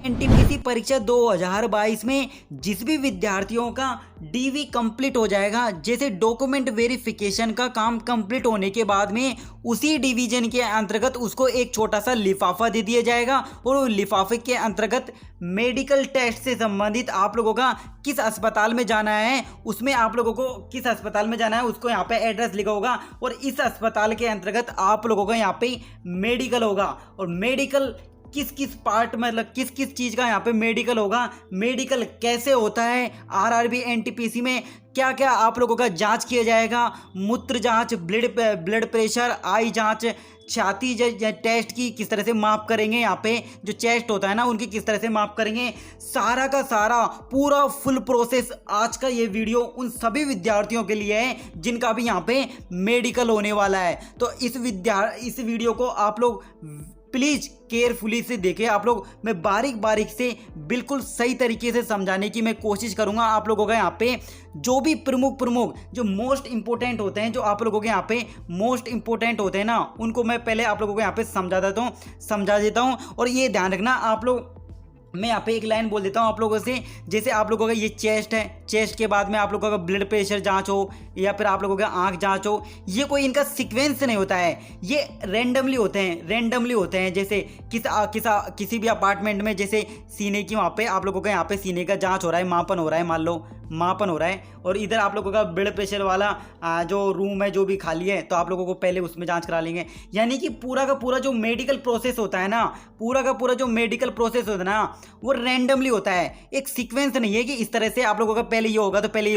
NTPC परीक्षा 2022 में जिस भी विद्यार्थियों का डीवी कंप्लीट हो जाएगा, जैसे डॉक्यूमेंट वेरिफिकेशन का काम कंप्लीट होने के बाद में उसी डिवीजन के अंतर्गत उसको एक छोटा सा लिफाफा दे दिया जाएगा और उस लिफाफे के अंतर्गत मेडिकल टेस्ट से संबंधित आप लोगों का किस अस्पताल में जाना है, उसमें आप लोगों को किस अस्पताल में जाना है उसको यहाँ पे एड्रेस लिखा होगा और इस अस्पताल के अंतर्गत आप लोगों का यहाँ पे मेडिकल होगा। और मेडिकल किस किस पार्ट मतलब किस किस चीज़ का यहाँ पे मेडिकल होगा, मेडिकल कैसे होता है, आरआरबी एनटीपीसी में क्या क्या आप लोगों का जांच किया जाएगा, मूत्र जांच, ब्लड प्रेशर, आई जांच, छाती टेस्ट की किस तरह से माप करेंगे, यहाँ पे जो चेस्ट होता है ना उनकी किस तरह से माप करेंगे, सारा का सारा पूरा फुल प्रोसेस आज का ये वीडियो उन सभी विद्यार्थियों के लिए है जिनका भी यहाँ पे मेडिकल होने वाला है। तो इस वीडियो को आप लोग प्लीज़ केयरफुली से देखें। आप लोग मैं बारीक बारीक से बिल्कुल सही तरीके से समझाने की मैं कोशिश करूंगा। आप लोगों का यहाँ पे जो भी प्रमुख जो मोस्ट इंपॉर्टेंट होते हैं, जो आप लोगों के यहाँ पे मोस्ट इंपॉर्टेंट होते हैं ना, उनको मैं पहले आप लोगों को यहाँ पे समझा देता हूँ। और ये ध्यान रखना आप लोग, मैं यहाँ पे एक लाइन बोल देता हूँ आप लोगों से, जैसे आप लोगों का ये चेस्ट है, चेस्ट के बाद में आप लोगों का ब्लड प्रेशर जांच हो या फिर आप लोगों का आंख जांच हो, ये कोई इनका सीक्वेंस नहीं होता है, ये रैंडमली होते हैं। जैसे किसी भी अपार्टमेंट में जैसे सीने की वहाँ पे आप लोगों का यहाँ पे सीने का जांच हो रहा है, मापन हो रहा है, मान लो मापन हो रहा है, और इधर आप लोगों का ब्लड प्रेशर वाला जो रूम है जो भी खाली है तो आप लोगों को पहले उसमें जांच करा लेंगे। यानी कि पूरा का पूरा जो मेडिकल प्रोसेस होता है ना, पूरा का पूरा जो मेडिकल प्रोसेस होता है ना, वो रैंडमली होता है। एक सीक्वेंस नहीं है कि इस तरह से आप लोगों का पहले ये होगा तो पहले ये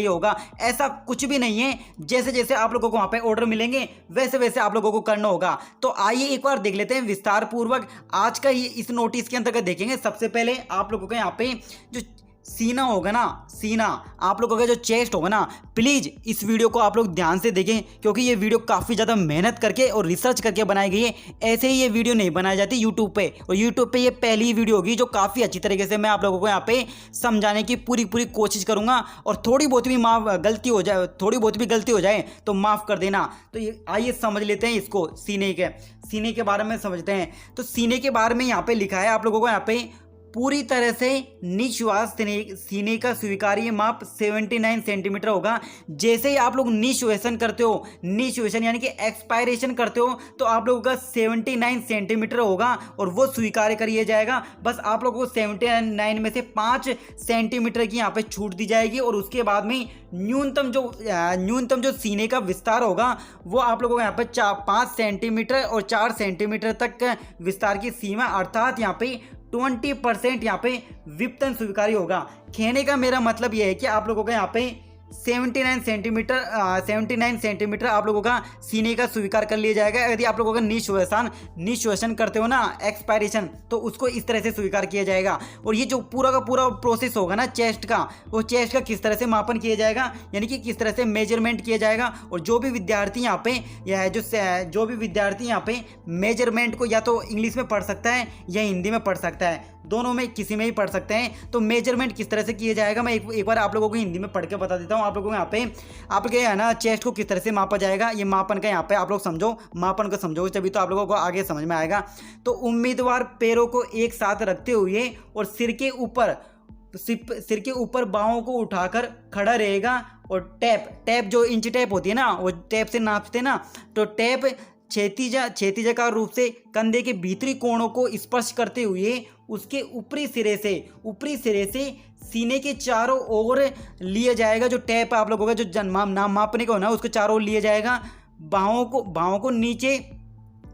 होगा, ऐसा कुछ भी नहीं है। जैसे जैसे आप लोगों को वहाँ पे ऑर्डर मिलेंगे वैसे वैसे आप लोगों को करना होगा। तो आइए एक बार देख लेते हैं विस्तार पूर्वक आज का ही इस नोटिस के अंतर्गत देखेंगे। सबसे पहले आप लोगों को यहाँ पे जो सीना होगा ना, सीना आप लोगों का जो चेस्ट होगा ना, प्लीज़ इस वीडियो को आप लोग ध्यान से देखें क्योंकि ये वीडियो काफ़ी ज़्यादा मेहनत करके और रिसर्च करके बनाई गई है। ऐसे ही ये वीडियो नहीं बनाई जाती यूट्यूब पे, और यूट्यूब पे ये पहली ही वीडियो होगी जो काफ़ी अच्छी तरीके से मैं आप लोगों को यहाँ पे समझाने की पूरी कोशिश करूँगा। और थोड़ी बहुत भी गलती हो जाए तो माफ़ कर देना। तो ये आइए समझ लेते हैं इसको, सीने के बारे में समझते हैं। तो सीने के बारे में यहाँ पे लिखा है आप लोगों को यहाँ पे पूरी तरह से निश्वास सीने का स्वीकार्य माप 79 सेंटीमीटर होगा। जैसे ही आप लोग निश्वासन करते हो, निश्वासन यानी कि एक्सपायरेशन करते हो, तो आप लोगों का 79 सेंटीमीटर होगा और वो स्वीकार करिए जाएगा। बस आप लोगों को 79 में से 5 सेंटीमीटर की यहाँ पे छूट दी जाएगी। और उसके बाद में न्यूनतम जो सीने का विस्तार होगा वो आप लोगों को यहाँ पे 5 सेंटीमीटर और 4 सेंटीमीटर तक विस्तार की सीमा, अर्थात यहाँ पे 20% यहाँ पे विपतन स्वीकार्य होगा। कहने का मेरा मतलब ये है कि आप लोगों का यहाँ पे 79 सेंटीमीटर आप लोगों का सीने का स्वीकार कर लिया जाएगा। यदि आप लोगों का निश्वासन करते हो ना, एक्सपायरेशन, तो उसको इस तरह से स्वीकार किया जाएगा। और ये जो पूरा का पूरा प्रोसेस होगा ना चेस्ट का, वो चेस्ट का किस तरह से मापन किया जाएगा, यानी कि किस तरह से मेजरमेंट किया जाएगा। और जो भी विद्यार्थी यहाँ पे मेजरमेंट को या तो इंग्लिश में पढ़ सकता है या हिंदी में पढ़ सकता है, दोनों में किसी में ही पढ़ सकते हैं। तो मेजरमेंट किस तरह से किया जाएगा मैं एक बार आप लोगों को हिंदी में पढ़ के बता देता हूँ। आप लोगों को यहाँ पे आपके है ना चेस्ट को किस तरह से मापा जाएगा, ये मापन का यहाँ पे आप लोग समझो, मापन को समझो तभी तो आप लोगों को आगे समझ में आएगा। तो उम्मीदवार पैरों को एक साथ रखते हुए और सिर के ऊपर बाहों को उठाकर खड़ा रहेगा। और टेप जो इंच टेप होती है ना, वो टेप से नापते हैं ना, तो टेप क्षैतिजाकार रूप से कंधे के भीतरी कोणों को स्पर्श करते हुए उसके ऊपरी सिरे से सीने के चारों ओर लिया जाएगा। जो टेप आप लोगों का जो नाम मापने का होना उसको चारों ओर लिया जाएगा। बाहों को नीचे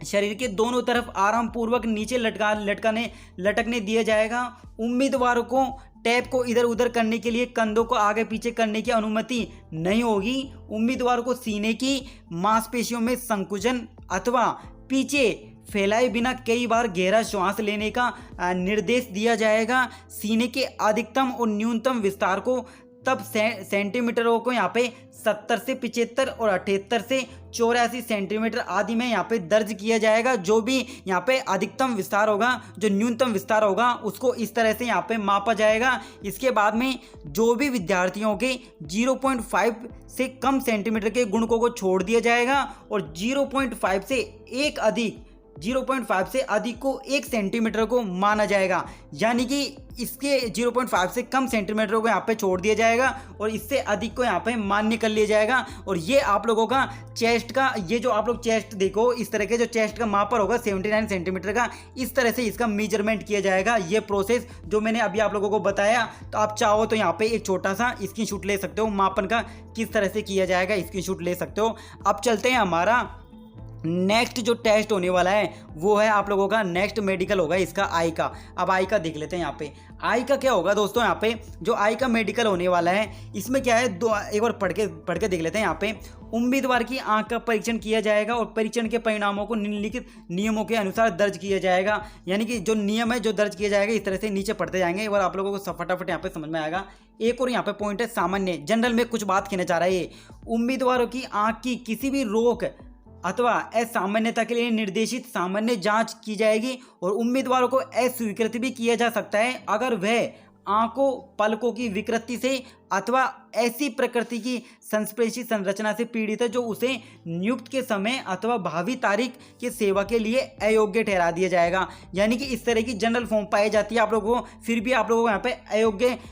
शरीर के दोनों तरफ आराम पूर्वक नीचे लटकने दिया जाएगा। उम्मीदवारों को टैप को इधर उधर करने के लिए कंधों को आगे पीछे करने की अनुमति नहीं होगी। उम्मीदवार को सीने की मांसपेशियों में संकुचन अथवा पीछे फैलाए बिना कई बार गहरा श्वास लेने का निर्देश दिया जाएगा। सीने के अधिकतम और न्यूनतम विस्तार को तब सेंटीमीटरों को यहाँ पे 70 से 75 और 78 से 84 सेंटीमीटर आदि में यहाँ पे दर्ज किया जाएगा। जो भी यहाँ पे अधिकतम विस्तार होगा, जो न्यूनतम विस्तार होगा, उसको इस तरह से यहाँ पे मापा जाएगा। इसके बाद में जो भी विद्यार्थियों के 0.5 से कम सेंटीमीटर के गुणकों को छोड़ दिया जाएगा और 0.5 से एक अधिक 0.5 से अधिक को 1 सेंटीमीटर को माना जाएगा, यानी कि इसके 0.5 से कम सेंटीमीटर को यहाँ पे छोड़ दिया जाएगा और इससे अधिक को यहाँ पे मान्य कर लिया जाएगा। और ये आप लोगों का चेस्ट का, ये जो आप लोग चेस्ट देखो, इस तरह के जो चेस्ट का मापर होगा 79 सेंटीमीटर का, इस तरह से इसका मेजरमेंट किया जाएगा। ये प्रोसेस जो मैंने अभी आप लोगों को बताया, तो आप चाहो तो यहाँ पे एक छोटा सा स्क्रीनशॉट ले सकते हो, मापन का किस तरह से किया जाएगा स्क्रीनशॉट ले सकते हो। अब चलते हैं, हमारा नेक्स्ट जो टेस्ट होने वाला है वो है आप लोगों का नेक्स्ट मेडिकल होगा इसका आई का। अब आई का देख लेते हैं। यहाँ पे आई का क्या होगा दोस्तों, यहाँ पे जो आई का मेडिकल होने वाला है इसमें क्या है, एक बार पढ़ के देख लेते हैं। यहाँ पे उम्मीदवार की आंख का परीक्षण किया जाएगा और परीक्षण के परिणामों को निम्नलिखित नियमों के अनुसार दर्ज किया जाएगा। यानी कि जो नियम है जो दर्ज किया जाएगा, इस तरह से नीचे पढ़ते जाएंगे, एक बार आप लोगों को फटाफट यहाँ पे समझ में आएगा। एक और यहाँ पे पॉइंट है सामान्य, जनरल में कुछ बात कहना चाह रहा है ये, उम्मीदवारों की आंख की किसी भी रोग अथवा असामान्यता के लिए निर्देशित सामान्य जांच की जाएगी और उम्मीदवारों को अस्वीकृत भी किया जा सकता है अगर वह आंखों पलकों की विकृति से अथवा ऐसी प्रकृति की संस्पेशी संरचना से पीड़ित है जो उसे नियुक्त के समय अथवा भावी तारीख की सेवा के लिए अयोग्य ठहरा दिया जाएगा। यानी कि इस तरह की जनरल फॉर्म पाई जाती है आप लोगों को, फिर भी आप लोगों को यहाँ पे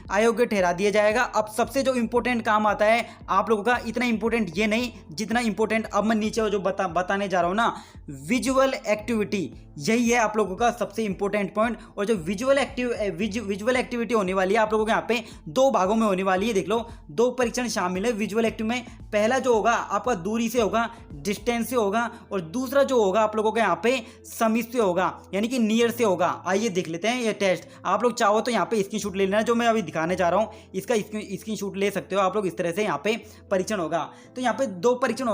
अयोग्य ठहरा दिया जाएगा। अब सबसे जो इंपॉर्टेंट काम आता है आप लोगों का, इतना इंपॉर्टेंट ये नहीं जितना इंपॉर्टेंट अब मैं नीचे जो बताने जा रहा हूँ ना, विजुअल एक्टिविटी, यही है आप लोगों का सबसे इंपॉर्टेंट पॉइंट। और जो विजुअल एक्टिविटी होने वाली है आप लोगों के यहाँ पे 2 भागों में होने वाली है। देख लो, 2 परीक्षण शामिल है विजुअल एक्टिव में। पहला जो होगा आपका दूरी से होगा, डिस्टेंस से होगा, और दूसरा जो होगा आप लोगों के यहाँ पे समीप से होगा, यानी कि नियर से होगा। आइए देख लेते हैं ये टेस्ट। आप लोग चाहो तो यहाँ पे स्क्रीनशॉट ले लेना, जो मैं अभी दिखाने जा रहा हूँ इसका स्क्रीनशॉट ले सकते हो आप लोग। इस तरह से यहाँ पे परीक्षण होगा। तो यहाँ पे 2 परीक्षण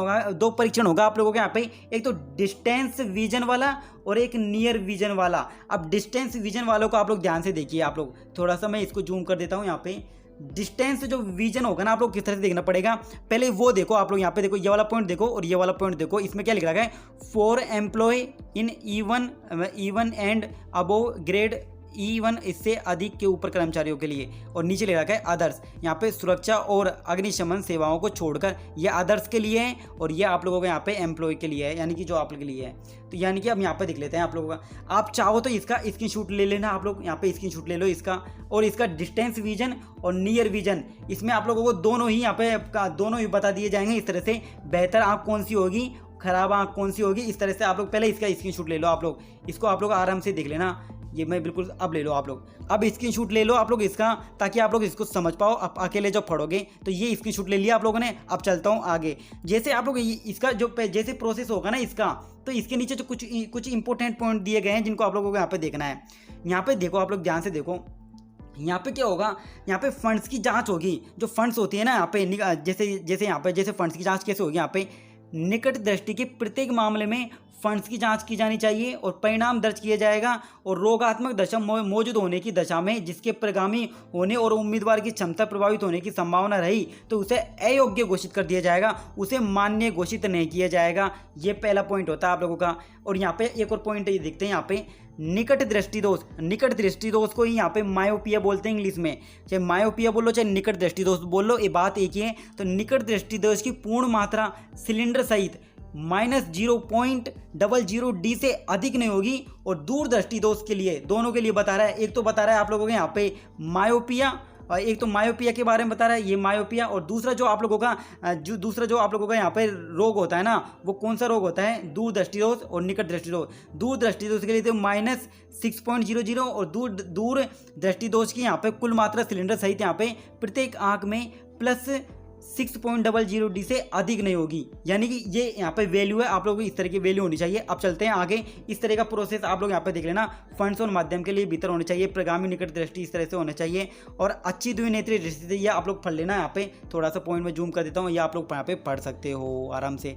होगा आप लोगों के यहाँ पे, एक तो डिस्टेंस विजन वाला और एक नियर विजन वाला। अब डिस्टेंस विजन वालों को आप लोग ध्यान से देखिए। आप लोग थोड़ा सा मैं इसको जूम कर देता हूँ। यहाँ पे डिस्टेंस जो विजन होगा ना, आप लोग किस तरह से देखना पड़ेगा, पहले वो देखो। आप लोग यहाँ पे देखो, ये वाला पॉइंट देखो और ये वाला पॉइंट देखो। इसमें क्या लिख रखा है, for employ in E1 and above grade E1, इससे अधिक के ऊपर कर्मचारियों के लिए। और नीचे ले रखा है अदर्स, यहाँ पे सुरक्षा और अग्निशमन सेवाओं को छोड़कर ये अदर्स के लिए है और ये आप लोगों के यहाँ पे एम्प्लॉय के लिए है, यानी कि जो आप लोग के लिए है। तो यानी कि अब यहाँ पे देख लेते हैं आप लोगों का। आप चाहो तो इसका स्क्रीनशॉट ले लेना, आप लोग यहाँ पे स्क्रीनशॉट ले लो इसका, और इसका डिस्टेंस विजन और नियर विजन, इसमें आप लोगों को दोनों ही यहाँ पे दोनों ही बता दिए जाएंगे। इस तरह से बेहतर आँख कौन सी होगी, खराब आँख कौन सी होगी, इस तरह से आप लोग पहले इसका स्क्रीनशॉट ले लो। आप लोग इसको आप लोग आराम से देख लेना। ये मैं बिल्कुल अब ले लो आप लोग, अब स्क्रीनशॉट ले लो आप लोग इसका, ताकि आप लोग इसको समझ पाओ। आप अकेले जब पढ़ोगे तो ये स्क्रीनशॉट ले लिया आप लोगों ने। अब चलता हूँ आगे। जैसे आप लोग इसका जो जैसे प्रोसेस होगा ना इसका, तो इसके नीचे जो कुछ इंपॉर्टेंट पॉइंट दिए गए हैं जिनको आप लोगों को यहाँ पे देखना है। यहाँ पे देखो, आप लोग ध्यान से देखो। यहाँ पे क्या होगा, यहाँ पे फंड्स की जाँच होगी। जो फंड्स होती है ना यहाँ पे, जैसे यहाँ पे जैसे फंड्स की जाँच कैसे होगी, यहाँ पे निकट दृष्टि के प्रत्येक मामले में फंड्स की जांच की जानी चाहिए और परिणाम दर्ज किया जाएगा। और रोगात्मक दशा मौजूद होने की दशा में जिसके प्रगामी होने और उम्मीदवार की क्षमता प्रभावित होने की संभावना रही तो उसे अयोग्य घोषित कर दिया जाएगा, उसे मान्य घोषित नहीं किया जाएगा। ये पहला पॉइंट होता है आप लोगों का। और यहाँ पे एक और पॉइंट ये देखते हैं, यहाँ पे निकट दृष्टि दोष को ही यहाँ पे मायोपिया बोलते हैं इंग्लिश में। चाहे मायोपिया बोलो चाहे निकट दृष्टि दोष बोल लो, ये बात एक ही है। तो निकट दृष्टि दोष की पूर्ण मात्रा सिलेंडर सहित -0.00D से अधिक नहीं होगी। और दूर दृष्टि दोष के लिए, दोनों के लिए बता रहा है। एक तो बता रहा है आप लोगों के यहाँ पे मायोपिया, और एक तो मायोपिया के बारे में बता रहा है, ये मायोपिया। और दूसरा जो आप लोगों का यहाँ पे रोग होता है ना, वो कौन सा रोग होता है, दूर दृष्टि दोष और निकट दृष्टि दोष। दूर दृष्टि दोष के लिए तो -6.00 और दूर दृष्टि दोष की यहाँ पे कुल मात्रा सिलेंडर सहित यहाँ पे प्रत्येक आंख में +6.00D से अधिक नहीं होगी। यानी कि ये यहाँ पे वैल्यू है, आप लोगों को इस तरह की वैल्यू होनी चाहिए। अब चलते हैं आगे। इस तरह का प्रोसेस आप लोग यहाँ पे देख लेना। फंड्स और माध्यम के लिए भीतर होने चाहिए, प्रगामी निकट दृष्टि इस तरह से होना चाहिए, और अच्छी द्विनेत्रीय दृष्टि से ये आप लोग पढ़ लेना। यहाँ पे थोड़ा सा पॉइंट में जूम कर देता हूँ, ये आप लोग यहाँ पे पढ़ सकते हो आराम से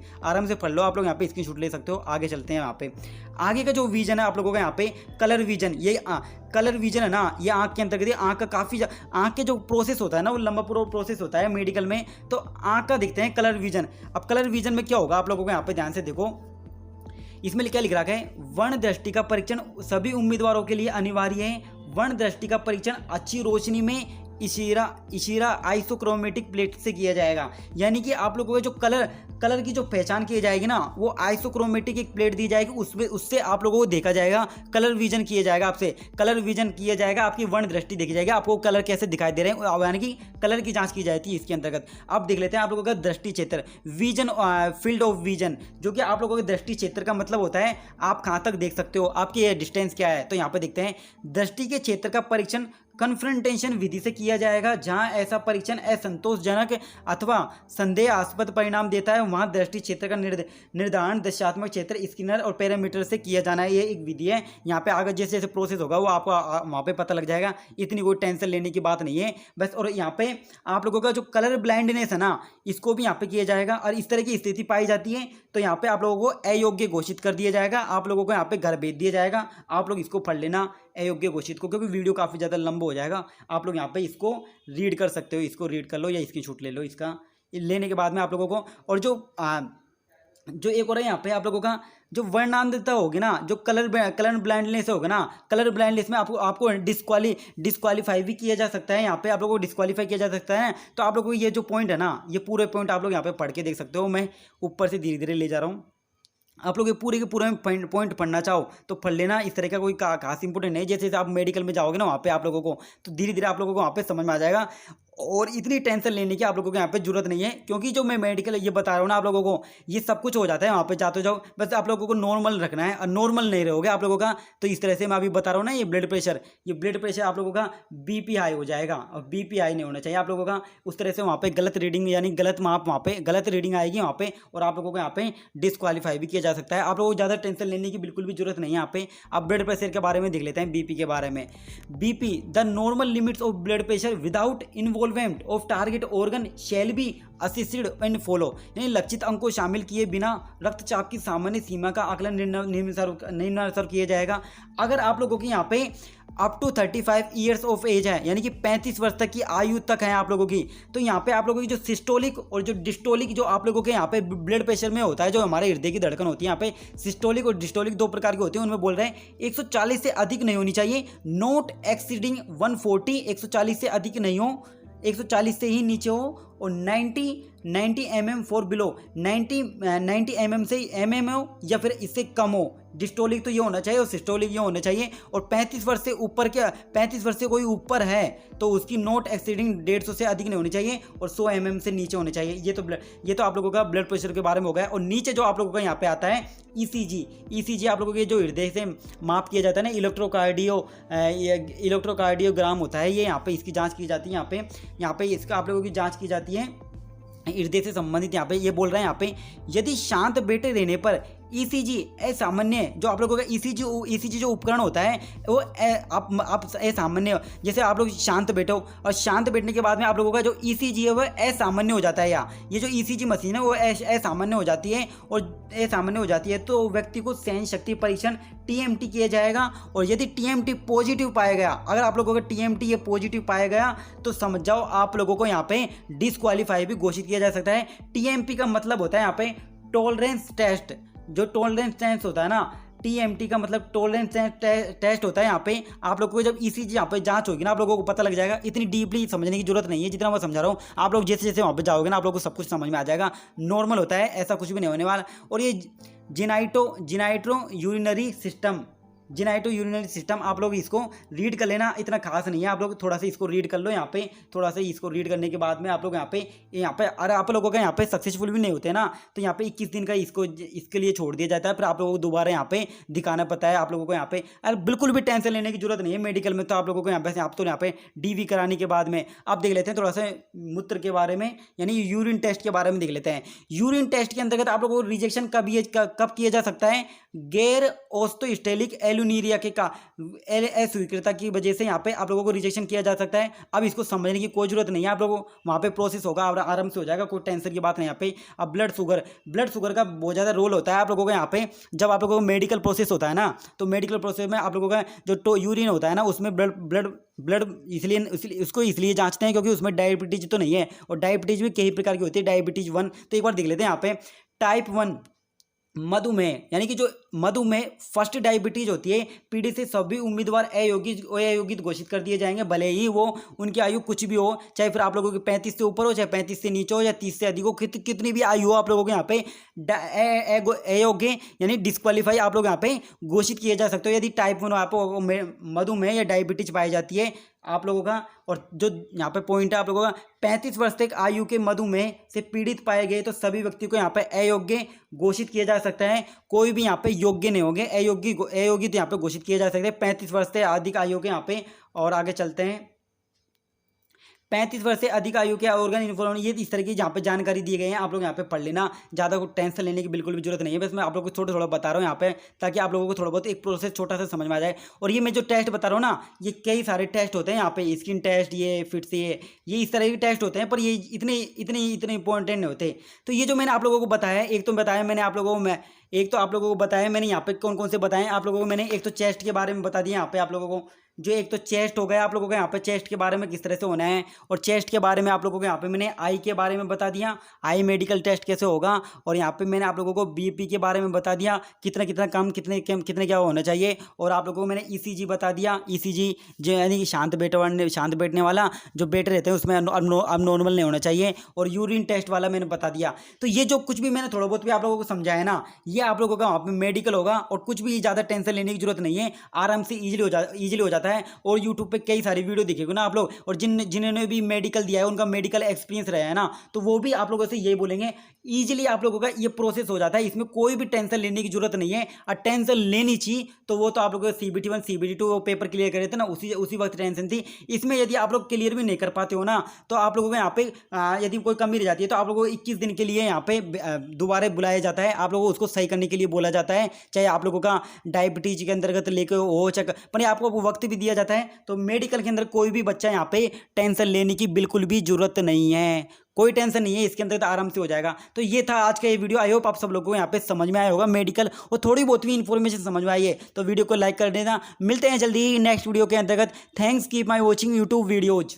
पढ़ लो। आप लोग यहाँ पे स्क्रीनशॉट ले सकते हो। आगे चलते हैं। यहाँ पे आगे का जो विजन है आप लोगों का, यहाँ पे कलर विजन, ये कलर विजन है ना, ये आँख के अंतर्गत। आँख का काफ़ी आँख के जो प्रोसेस होता है ना, वो लंबा पूरा प्रोसेस होता है मेडिकल में। तो आँख का देखते हैं कलर विजन। अब कलर विजन में क्या होगा आप लोगों को, यहाँ पे ध्यान से देखो। इसमें क्या लिख रखा है, वर्ण दृष्टि का परीक्षण सभी उम्मीदवारों के लिए अनिवार्य है। वर्ण दृष्टि का परीक्षण अच्छी रोशनी में इशीरा आइसोक्रोमेटिक प्लेट से किया जाएगा। यानी कि आप लोगों का जो कलर की जो पहचान की जाएगी ना, वो आइसोक्रोमेटिक एक प्लेट दी जाएगी, उसमें उससे आप लोगों को देखा जाएगा, कलर विजन किया जाएगा, आपसे कलर विजन किया जाएगा, आपकी वर्ण दृष्टि देखी जाएगी, आपको कलर कैसे दिखाई दे रहे हैं, यानी कि कलर की जांच की जाती है इसके अंतर्गत। अब देख लेते हैं आप लोगों का दृष्टि क्षेत्र, विजन, फील्ड ऑफ विजन, जो कि आप लोगों के दृष्टि क्षेत्र का मतलब होता है आप कहाँ तक देख सकते हो, आपकी डिस्टेंस क्या है। तो यहाँ पे देखते हैं दृष्टि के क्षेत्र का परीक्षण कन्फ्रंटेशन विधि से किया जाएगा। जहां ऐसा परीक्षण असंतोषजनक अथवा संदेहास्पद परिणाम देता है, वहां दृष्टि क्षेत्र का निर्धारण दृश्यात्मक क्षेत्र, स्कैनर और पैरामीटर से किया जाना है। ये एक विधि है। यहाँ पे आगे जैसे जैसे प्रोसेस होगा वो आपको वहाँ पे पता लग जाएगा, इतनी कोई टेंशन लेने की बात नहीं है बस। और यहाँ पे आप लोगों का जो कलर ब्लाइंडनेस है ना, इसको भी यहाँ पे किया जाएगा। और इस तरह की स्थिति पाई जाती है तो यहाँ पे आप लोगों को अयोग्य घोषित कर दिया जाएगा, आप लोगों को यहाँ पे घर भेज दिया जाएगा। आप लोग इसको पढ़ लेना अयोग्य घोषित को, क्योंकि वीडियो काफ़ी ज़्यादा लंबा हो जाएगा। आप लोग यहाँ पे इसको रीड कर सकते हो, इसको रीड कर लो या स्क्रीनशॉट ले लो इसका। लेने के बाद में आप लोगों को, और जो एक और है यहाँ पे आप लोगों का जो वर्णांधता होगी ना, जो कलर ब्लाइंडनेस होगा ना, कलर ब्लाइंडनेस में आपको डिस्क्वालीफाई भी किया जा सकता है। यहाँ पे आप लोगों को डिस्क्वालीफाई किया जा सकता है। तो आप लोगों को ये जो पॉइंट है ना, ये पूरे पॉइंट आप लोग यहाँ पे पढ़ के देख सकते हो। मैं ऊपर से धीरे धीरे ले जा रहा हूँ, आप लोग ये पूरे के पूरे पॉइंट पढ़ना चाहो तो पढ़ लेना। इस तरह का कोई खास इंपॉर्टेंट नहीं। जैसे आप मेडिकल में जाओगे ना, वहाँ पे आप लोगों को तो धीरे धीरे आप लोगों को वहाँ पे समझ में आ जाएगा। और इतनी टेंशन लेने की आप लोगों को यहाँ पे जरूरत नहीं है, क्योंकि जो मैं मेडिकल ये बता रहा हूँ ना आप लोगों को, ये सब कुछ हो जाता है वहाँ पे जाते जाओ। बस आप लोगों को नॉर्मल रखना है, और नॉर्मल नहीं रहोगे आप लोगों का तो इस तरह से मैं अभी बता रहा हूँ ना, ये ब्लड प्रेशर आप लोगों का बीपी हाई हो जाएगा, और बीपी हाई नहीं होना चाहिए आप लोगों का। उस तरह से वहाँ पे गलत रीडिंग यानी गलत माप, वहाँ पे गलत रीडिंग आएगी वहाँ पे, और आप लोगों को यहाँ पे डिस्क्वालीफाई भी किया जा सकता है। आप लोगों को ज़्यादा टेंशन लेने की बिल्कुल भी जरूरत नहीं है यहाँ पे। अब ब्लड प्रेशर के बारे में देख लेते हैं, बीपी के बारे में। BP the normal limits of blood pressure without involvement of target organ shall be assisted and follow, यानी लक्षित अंक को शामिल किए बिना रक्तचाप की सामान्य सीमा का आकलन निम्नानुसार किया जाएगा। अगर आप लोगों की यहाँ पे up to 35 years of age है, यानी कि 35 वर्ष तक की आयु तक है आप लोगों की, तो यहाँ पे आप लोगों की जो सिस्टोलिक और जो डिस्टोलिक जो आप लोगों के यहाँ पे ब्लड प्रेशर में होता है, जो हमारे हृदय की धड़कन होती है, यहाँ पे सिस्टोलिक और डिस्टोलिक दो प्रकार की होती है। उनमें बोल रहे हैं 140 से अधिक नहीं होनी चाहिए, नॉट एक्सीडिंग 140, 140 से अधिक नहीं हो, 140 से ही नीचे हो, और 90 mm फॉर बिलो, 90 mm से mm हो या फिर इससे कम हो। डिस्टोलिक तो ये होना चाहिए और सिस्टोलिक ये होना चाहिए। और 35 वर्ष से ऊपर, क्या 35 वर्ष से कोई ऊपर है तो उसकी नॉट एक्सीडिंग 150 से अधिक नहीं होनी चाहिए, और 100 mm से नीचे होने चाहिए। ये तो आप लोगों का ब्लड प्रेशर के बारे में हो गया। और नीचे जो आप लोगों का यहाँ पे आता है ईसीजी आप लोगों के जो हृदय से माप किया जाता है ना, इलेक्ट्रोकार्डियोग्राम होता है ये, यहाँ पे इसकी जाँच की जाती है। यहाँ पे इसका आप लोगों की जाँच की जाती है हृदय से संबंधित। यहाँ पे ये बोल रहे हैं यहाँ पे, यदि शांत बैठे रहने पर ईसीजी असामान्य, जो आप लोगों का ईसीजी जो उपकरण होता है वो आप असामान्य, जैसे आप लोग शांत बैठो और शांत बैठने के बाद में आप लोगों का जो ईसीजी है वो असामान्य हो जाता है, या ये जो ईसीजी मशीन है वो असामान्य हो जाती है। और असामान्य हो जाती है तो व्यक्ति को सहन शक्ति परीक्षण टीएमटी किया जाएगा। और यदि टीएमटी पॉजिटिव पाया गया, अगर आप लोगों का टीएमटी ये पॉजिटिव पाया गया तो समझ जाओ आप लोगों को यहाँ पे डिस्क्वालीफाई भी घोषित किया जा सकता है। टीएमपी का मतलब होता है यहाँ पे टॉलरेंस टेस्ट, जो टॉलरेंस टेस्ट होता है ना, टीएमटी का मतलब टॉलरेंस टेस्ट होता है। यहाँ पे आप लोगों को जब ईसीजी यहाँ पे जांच होगी ना, आप लोगों को पता लग जाएगा। इतनी डीपली समझने की जरूरत नहीं है जितना मैं समझा रहा हूँ। आप लोग जैसे जैसे वहाँ पे जाओगे ना, आप लोगों को सब कुछ समझ में आ जाएगा। नॉर्मल होता है, ऐसा कुछ भी नहीं होने वाला। और ये जिनाइटो यूरिनरी सिस्टम आप लोग इसको रीड कर लेना, इतना खास नहीं है। आप लोग थोड़ा सा इसको रीड कर लो यहाँ पे, थोड़ा सा इसको रीड करने के बाद में आप लोग यहाँ पे अरे आप लोगों का यहाँ पे सक्सेसफुल भी नहीं होते ना, तो यहाँ पे 21 दिन का इसके लिए छोड़ दिया जाता है। फिर आप लोगों को दोबारा यहाँ पे दिखाना पड़ता है। आप लोगों को यहाँ पे अरे बिल्कुल भी टेंशन लेने की जरूरत नहीं है। मेडिकल में तो आप लोगों को यहाँ पे डीवी कराने के बाद में आप देख लेते हैं थोड़ा सा मूत्र के बारे में, यानी यूरिन टेस्ट के बारे में देख लेते हैं। यूरिन टेस्ट के अंतर्गत आप लोगों को रिजेक्शन कब किया जा सकता है? गैर ऑस्टोस्टेलिक एल्यूनीरिया के का अस्वीकृता की वजह से यहाँ पे आप लोगों को रिजेक्शन किया जा सकता है। अब इसको समझने की कोई जरूरत नहीं है, आप लोगों को वहाँ पे प्रोसेस होगा और आराम से हो जाएगा, कोई टेंशन की बात नहीं यहाँ पे। अब ब्लड शुगर का बहुत ज़्यादा रोल होता है आप लोगों को यहाँ पे। जब आप लोगों को मेडिकल प्रोसेस होता है ना, तो मेडिकल प्रोसेस में आप लोगों का जो यूरिन होता है ना, उसमें ब्लड इसलिए जांचते हैं क्योंकि उसमें डायबिटीज तो नहीं है। और डायबिटीज भी कई प्रकार की होती है, डायबिटीज 1। तो एक बार देख लेते हैं यहाँ पे टाइप 1 मधुमेह यानी कि जो मधुमेह फर्स्ट डायबिटीज होती है, पीड़ित से सभी उम्मीदवार अयोग्य घोषित कर दिए जाएंगे, भले ही वो उनकी आयु कुछ भी हो, चाहे फिर आप लोगों की 35 से ऊपर हो, चाहे 35 से नीचे हो, या 30 से अधिक हो, कितनी भी आयु हो, आप लोगों के यहाँ पे अयोग्य यानी डिस्क्वालीफाई आप लोग यहाँ पे घोषित किए जा सकते हो यदि टाइप 1 आप मधुमेह या डायबिटीज पाई जाती है आप लोगों का। और जो यहाँ पे पॉइंट है आप लोगों का, 35 वर्ष तक आयु के मधुमेह से पीड़ित पाए गए तो सभी व्यक्ति को यहाँ पे अयोग्य घोषित किया जा सकता है, कोई भी यहाँ पे योग्य नहीं होंगे, अयोग्य तो यहाँ पे घोषित किए जा सकते हैं 35 वर्ष से अधिक आयु के यहाँ पे। और आगे चलते हैं, 35 वर्ष से अधिक आयु के ऑर्गन इन्फॉर्मेशन, ये इस तरह की जहाँ पे जानकारी दी गई है, आप लोग यहाँ पे पढ़ लेना, ज़्यादा को टेंशन लेने की बिल्कुल भी जरूरत नहीं है। बस मैं आप लोगों को थोड़ा थोड़ा बता रहा हूँ यहाँ पे, ताकि आप लोगों को थोड़ा बहुत एक प्रोसेस छोटा सा समझ में आ जाए। और ये मैं जो टेस्ट बता रहा हूँ ना, ये कई सारे टेस्ट होते हैं यहाँ पे, स्किन टेस्ट, ये फिट से ये इस तरह के टेस्ट होते हैं, पर ये इतने इंपॉर्टेंट नहीं होते। तो ये जो मैंने आप लोगों को बताया, एक तो बताया मैंने आप लोगों को, एक तो आप लोगों को बताया मैंने यहाँ पे कौन कौन से बताएं आप लोगों को मैंने, एक तो चेस्ट के बारे में बता दिया यहाँ पे आप लोगों को, जो एक तो चेस्ट हो गया आप लोगों को यहाँ पे, चेस्ट के बारे में किस तरह से होना है, और चेस्ट के बारे में आप लोगों को यहाँ पे मैंने आई के बारे में बता दिया, आई मेडिकल टेस्ट कैसे होगा, और यहाँ पे मैंने आप लोगों को बीपी के बारे में बता दिया, कितना कम कितने क्या होना चाहिए, और आप लोगों को मैंने ईसीजी बता दिया, ईसीजी जो यानी कि शांत बैठने वाला जो बैठ रहते हैं उसमें अब नॉर्मल नहीं होना चाहिए, और यूरिन टेस्ट वाला मैंने बता दिया। तो ये जो कुछ भी मैंने थोड़ा बहुत भी आप लोगों को समझाया ना, ये आप लोगों का वहाँ पे मेडिकल होगा, और कुछ भी ज़्यादा टेंशन लेने की जरूरत नहीं है, आराम से ईजिली हो जाता है। और यूट्यूब पे कई सारी वीडियो दिखेगा ना आप लोग, और जिन्होंने भी मेडिकल दिया है, उनका मेडिकल एक्सपीरियंस रहा है ना, तो वो भी आप लोगों से यही बोलेंगे, ईजिली आप लोगों का ये प्रोसेस हो जाता है, इसमें कोई भी टेंशन लेने की जरूरत नहीं है। और टेंशन लेनी चाहिए तो वो तो आप लोगों को CBT 1 CBT 2 वो पेपर क्लियर करे थे ना, उसी वक्त टेंशन थी। इसमें यदि आप लोग क्लियर भी नहीं कर पाते हो ना, तो आप लोगों को यहाँ पे यदि कोई कमी रह जाती है तो आप लोगों को 21 दिन के लिए यहाँ पे दोबारा बुलाया जाता है, आप लोगों को उसको सही करने के लिए बोला जाता है, चाहे आप लोगों का डायबिटीज के अंतर्गत लेके हो, चाहे पर आपको वक्त भी दिया जाता है। तो मेडिकल के अंदर कोई भी बच्चा यहाँ पे टेंशन लेने की बिल्कुल भी जरूरत नहीं है, कोई टेंशन नहीं है, इसके अंदर तो आराम से हो जाएगा। तो ये था आज का ये वीडियो, आई होप आप सब लोगों को यहाँ पे समझ में आया होगा मेडिकल, और थोड़ी बहुत भी इन्फॉर्मेशन समझ में आई है तो वीडियो को लाइक कर देना। मिलते हैं जल्दी नेक्स्ट वीडियो के अंतर्गत। Thanks, keep my watching YouTube videos.